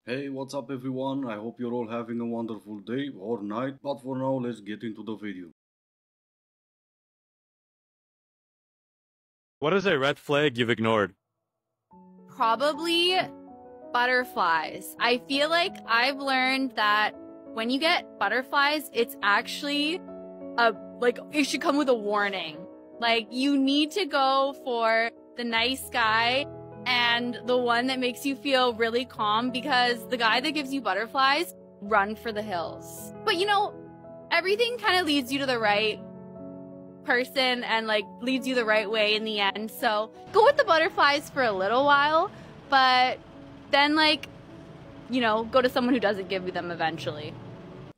Hey, what's up everyone? I hope you're all having a wonderful day or night, but for now let's get into the video. What is a red flag you've ignored? Probably butterflies. I feel like I've learned that when you get butterflies, it's actually it should come with a warning. Like, you need to go for the nice guy and the one that makes you feel really calm, because the guy that gives you butterflies, run for the hills. But everything kind of leads you to the right person and leads you the right way in the end. So go with the butterflies for a little while, but then go to someone who doesn't give you them eventually.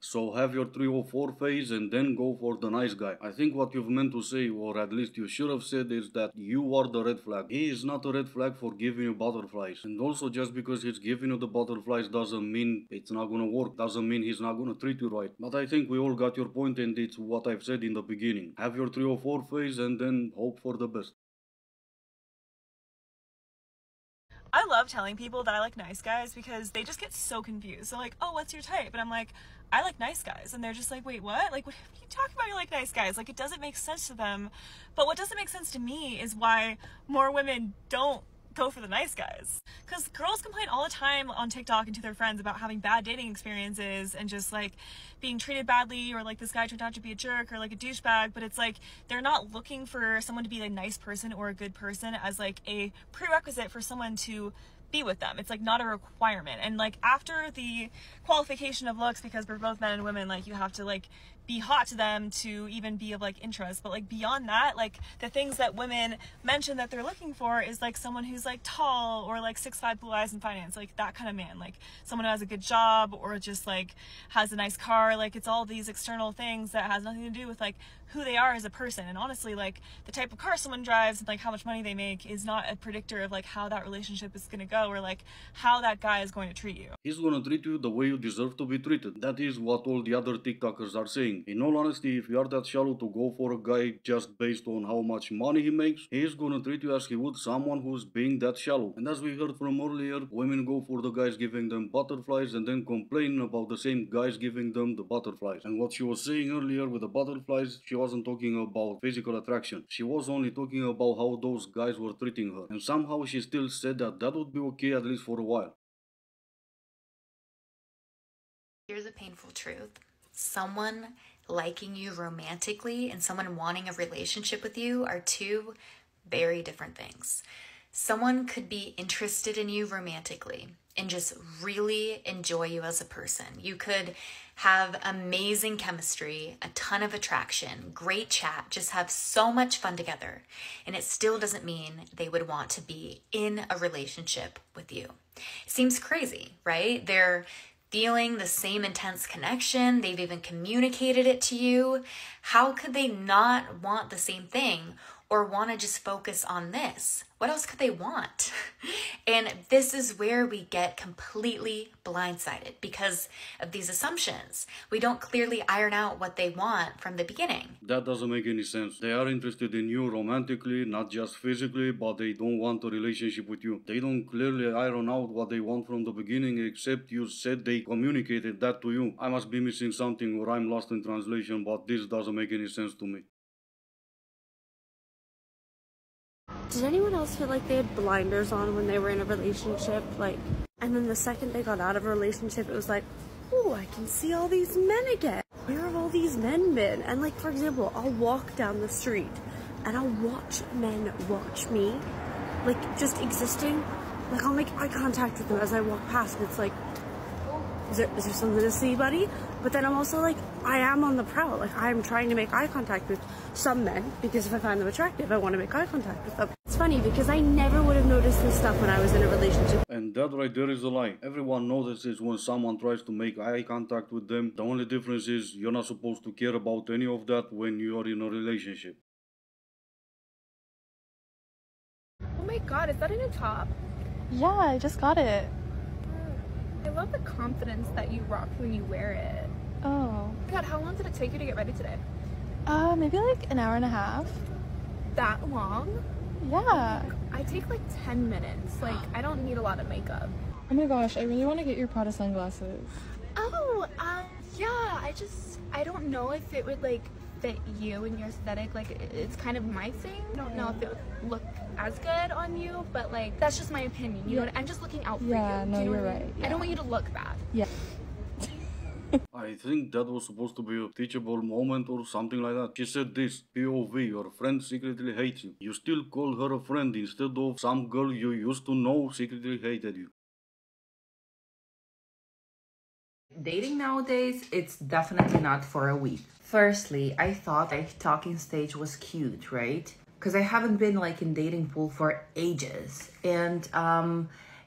So have your 304 phase and then go for the nice guy. I think what you've meant to say, or at least you should have said, is that you are the red flag. He is not a red flag for giving you butterflies. And also, just because he's giving you the butterflies doesn't mean it's not gonna work. Doesn't mean he's not gonna treat you right. But I think we all got your point, and it's what I've said in the beginning. Have your 304 phase and then hope for the best. I love telling people that I like nice guys because they just get so confused. They're like, oh, what's your type? And I'm like, I like nice guys. And they're just like, wait, what? Like, what are you talking about? You like nice guys? Like, it doesn't make sense to them. But what doesn't make sense to me is why more women don't go for the nice guys. Because girls complain all the time on TikTok and to their friends about having bad dating experiences and just like being treated badly, or like this guy turned out to be a jerk or like a douchebag. But it's like they're not looking for someone to be a nice person or a good person as like a prerequisite for someone to be with them. It's like not a requirement. And like after the qualification of looks, because we're both men and women, like you have to like be hot to them to even be of like interest. But like beyond that, like the things that women mention that they're looking for is like someone who's like tall or like 6'5", blue eyes, and finance, like that kind of man, like someone who has a good job or just like has a nice car. Like it's all these external things that has nothing to do with like who they are as a person. And honestly, like the type of car someone drives and like how much money they make is not a predictor of like how that relationship is going to go or like how that guy is going to treat you. He's gonna treat you the way you deserve to be treated. That is what all the other TikTokers are saying. In all honesty, if you are that shallow to go for a guy just based on how much money he makes, he is gonna treat you as he would someone who's being that shallow. And as we heard from earlier, women go for the guys giving them butterflies and then complain about the same guys giving them the butterflies. And what she was saying earlier with the butterflies, she wasn't talking about physical attraction. She was only talking about how those guys were treating her. And somehow she still said that that would be okay at least for a while. Here's a painful truth. Someone liking you romantically and someone wanting a relationship with you are two very different things. Someone could be interested in you romantically and just really enjoy you as a person. You could have amazing chemistry, a ton of attraction, great chat, just have so much fun together. And it still doesn't mean they would want to be in a relationship with you. It seems crazy, right? They're feeling the same intense connection. They've even communicated it to you. How could they not want the same thing or want to just focus on this? What else could they want? And this is where we get completely blindsided because of these assumptions. We don't clearly iron out what they want from the beginning. That doesn't make any sense. They are interested in you romantically, not just physically, but they don't want a relationship with you. They don't clearly iron out what they want from the beginning, except you said they communicated that to you. I must be missing something or I'm lost in translation, but this doesn't make any sense to me. Did anyone else feel like they had blinders on when they were in a relationship? And then the second they got out of a relationship, it was like, oh, I can see all these men again. Where have all these men been? And like, for example, I'll walk down the street and I'll watch men watch me, like just existing. Like I'll make eye contact with them as I walk past and it's like, is there something to see, buddy? But then I'm also like, I am on the prowl. Like I'm trying to make eye contact with some men because if I find them attractive, I want to make eye contact with them. It's funny because I never would have noticed this stuff when I was in a relationship. And that right there is a lie. Everyone notices when someone tries to make eye contact with them. The only difference is you're not supposed to care about any of that when you're in a relationship. Oh my god, is that a new top? Yeah, I just got it. I love the confidence that you rock when you wear it. Oh. God, how long did it take you to get ready today? Maybe like an hour and a half. That long? Yeah. I take like 10 minutes. Like, I don't need a lot of makeup. Oh my gosh, I really want to get your Prada sunglasses. Oh, yeah, I don't know if it would like fit you and your aesthetic. Like, it's kind of my thing. I don't know if it would look as good on you, but like, that's just my opinion. You know what? I'm just looking out for you. Yeah, no, Do you know you're what I mean? right. I Yeah. don't want you to look bad. Yeah. I think that was supposed to be a teachable moment or something like that. She said this, POV, your friend secretly hates you. You still call her a friend instead of some girl you used to know secretly hated you. Dating nowadays, it's definitely not for a week. Firstly, I thought like talking stage was cute, right? Because I haven't been like in dating pool for ages, and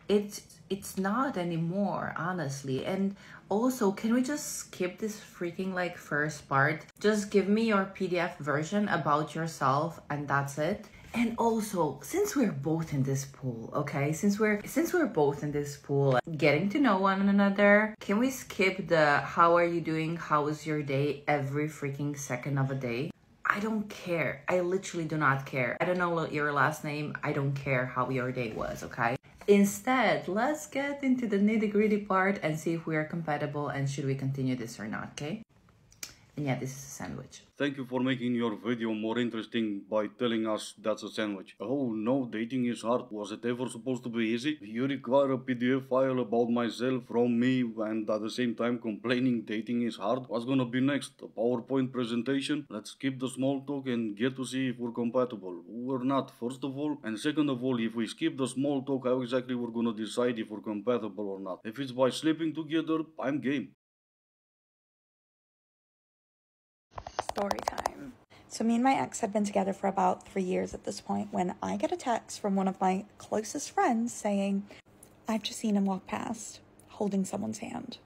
it's not anymore, honestly. And also, can we just skip this freaking like first part? Just give me your PDF version about yourself, and that's it. And also, since we're both in this pool, okay, since we're both in this pool, getting to know one another, can we skip the how are you doing, how was your day every freaking second of a day? I don't care. I literally do not care. I don't know your last name. I don't care how your day was, okay? Instead, let's get into the nitty-gritty part and see if we are compatible and should we continue this or not, okay? And yeah, this is a sandwich. Thank you for making your video more interesting by telling us that's a sandwich. Oh no, dating is hard. Was it ever supposed to be easy? You require a PDF file about myself from me and at the same time complaining dating is hard? What's gonna be next? A PowerPoint presentation? Let's skip the small talk and get to see if we're compatible. We're not, first of all. And second of all, if we skip the small talk, how exactly we're gonna decide if we're compatible or not? If it's by sleeping together, I'm game. Story time. So me and my ex had been together for about 3 years at this point when I get a text from one of my closest friends saying, I've just seen him walk past, holding someone's hand.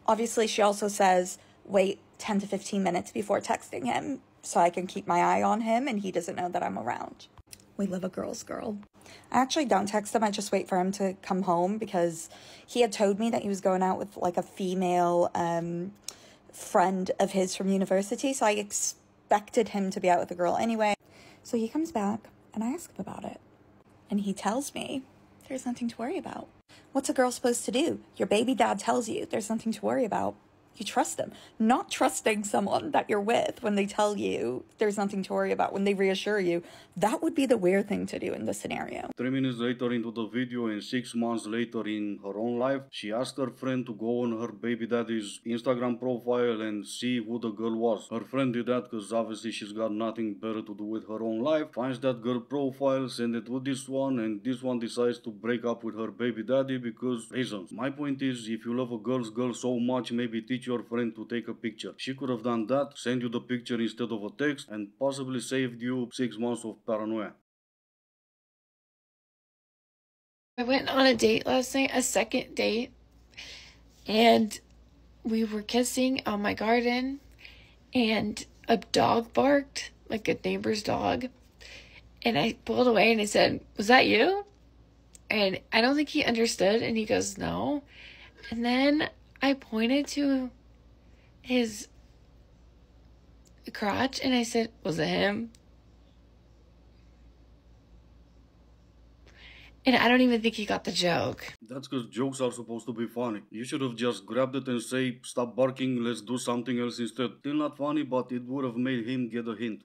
Obviously, she also says, wait 10 to 15 minutes before texting him so I can keep my eye on him and he doesn't know that I'm around. We live a girl's girl. I actually don't text him. I just wait for him to come home because he had told me that he was going out with like a female friend of his from university, so I expected him to be out with a girl anyway. So he comes back and I ask him about it, and he tells me there's nothing to worry about. What's a girl supposed to do? Your baby dad tells you there's nothing to worry about. You trust them. Not trusting someone that you're with when they tell you there's nothing to worry about, when they reassure you, that would be the weird thing to do in this scenario. 3 minutes later into the video and 6 months later in her own life, she asked her friend to go on her baby daddy's Instagram profile and see who the girl was. Her friend did that because obviously she's got nothing better to do with her own life, finds that girl profile, send it to this one, and this one decides to break up with her baby daddy because reasons. My point is, if you love a girl's girl so much, maybe teach your friend to take a picture. She could have done that, send you the picture instead of a text, and possibly saved you 6 months of paranoia. I went on a date last night, a second date, and we were kissing on my garden, and a dog barked, like a neighbor's dog, and I pulled away and I said, "Was that you?" And I don't think he understood, and he goes, "No." And then I pointed to his crotch and I said, "Was it him?" And I don't even think he got the joke. That's because jokes are supposed to be funny. You should have just grabbed it and say, stop barking, let's do something else instead. Still not funny, but it would have made him get a hint.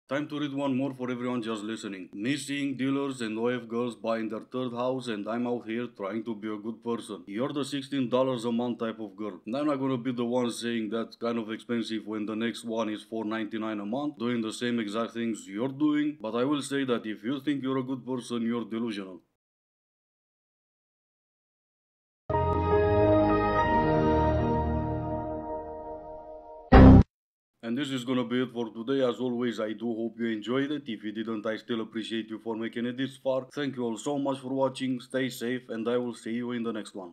Time to read one more for everyone just listening. Me seeing dealers and OF girls buying their third house and I'm out here trying to be a good person. You're the $16 a month type of girl. And I'm not gonna be the one saying that's kind of expensive when the next one is $4.99 a month doing the same exact things you're doing, but I will say that if you think you're a good person, you're delusional. And this is gonna be it for today. As always, I do hope you enjoyed it. If you didn't, I still appreciate you for making it this far. Thank you all so much for watching. Stay safe and I will see you in the next one.